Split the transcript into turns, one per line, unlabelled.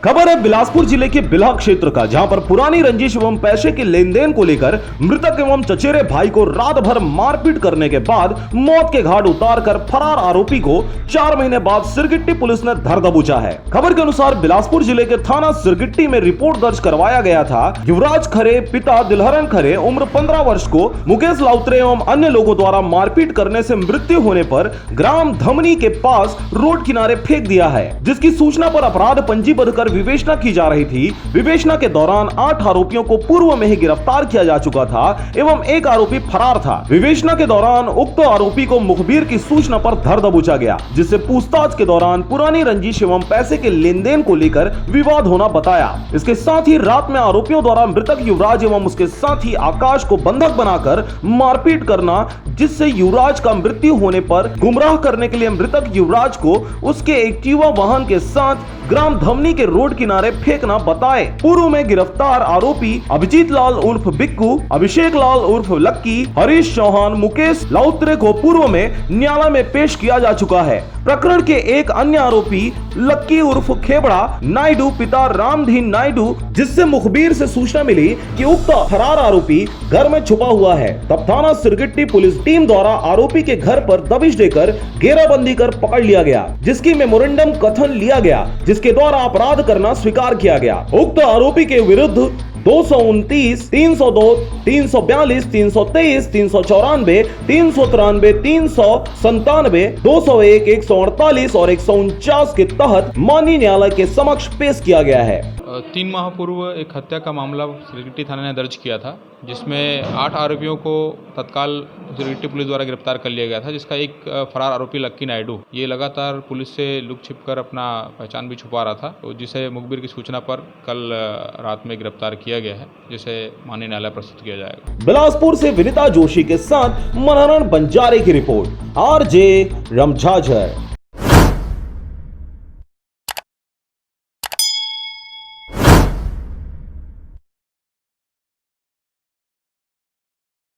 खबर है बिलासपुर जिले के बिल्हा क्षेत्र का, जहां पर पुरानी रंजिश एवं पैसे के लेन देन को लेकर मृतक एवं चचेरे भाई को रात भर मारपीट करने के बाद मौत के घाट उतारकर फरार आरोपी को 4 महीने बाद सिरगिट्टी पुलिस ने धर दबोचा है। खबर के अनुसार बिलासपुर जिले के थाना सिरगिट्टी में रिपोर्ट दर्ज करवाया गया था। युवराज खरे पिता दिलहरन खरे उम्र 15 वर्ष को मुकेश लाउत्रे एवं अन्य लोगों द्वारा मारपीट करने से मृत्यु होने पर ग्राम धमनी के पास रोड किनारे फेंक दिया है, जिसकी सूचना पर अपराध पंजीबद्ध कर विवेचना की जा रही थी। विवेचना के दौरान 8 आरोपियों को पूर्व में ही गिरफ्तार किया जा चुका था एवं एक आरोपी फरार था। विवेचना के दौरान उक्त आरोपी को मुखबिर की सूचना पर धर दबोचा गया, जिससे पूछताछ के दौरान पुरानी रंजिश एवं पैसे के लेन देन को लेकर विवाद होना बताया। इसके साथ ही रात में आरोपियों द्वारा मृतक युवराज एवं उसके साथी आकाश को बंधक बनाकर मारपीट करना, जिससे युवराज का मृत्यु होने पर गुमराह करने के लिए मृतक युवराज को उसके एक्टिवा वाहन के साथ ग्राम धमनी के रोड किनारे फेंकना बताए। पूर्व में गिरफ्तार आरोपी अभिजीत लाल उर्फ बिक्कू, अभिषेक लाल उर्फ लक्की, हरीश चौहान, मुकेश लाउत्रे को पूर्व में न्यायालय में पेश किया जा चुका है। प्रकरण के एक अन्य आरोपी लक्की उर्फ खेबड़ा नायडू पिता रामधीन नायडू, जिससे मुखबिर से सूचना मिली कि उक्त फरार आरोपी घर में छुपा हुआ है, तब थाना सिरगिट्टी पुलिस टीम द्वारा आरोपी के घर पर दबिश देकर घेराबंदी कर पकड़ लिया गया, जिसकी मेमोरेंडम कथन लिया गया, जिसके द्वारा अपराध करना स्वीकार किया गया। उक्त आरोपी के विरुद्ध 229, 302, 342, 323, 394, 393, 397, 201, 148 और 149 के तहत माननीय न्यायालय के समक्ष पेश किया गया है।
3 माह पूर्व एक हत्या का मामला सिरगिट्टी थाने ने दर्ज किया था, जिसमें 8 आरोपियों को तत्काल सिरगिट्टी पुलिस द्वारा गिरफ्तार कर लिया गया था, जिसका एक फरार आरोपी लक्की नायडू ये लगातार पुलिस से लुक छिप कर अपना पहचान भी छुपा रहा था, तो जिसे मुखबिर की सूचना पर कल रात में गिरफ्तार किया गया है, जिसे माननीय न्यायालय प्रस्तुत किया जाएगा।
बिलासपुर से विनीता जोशी के साथ मनोहरन बंजारे की रिपोर्ट, RJ रमझाझर।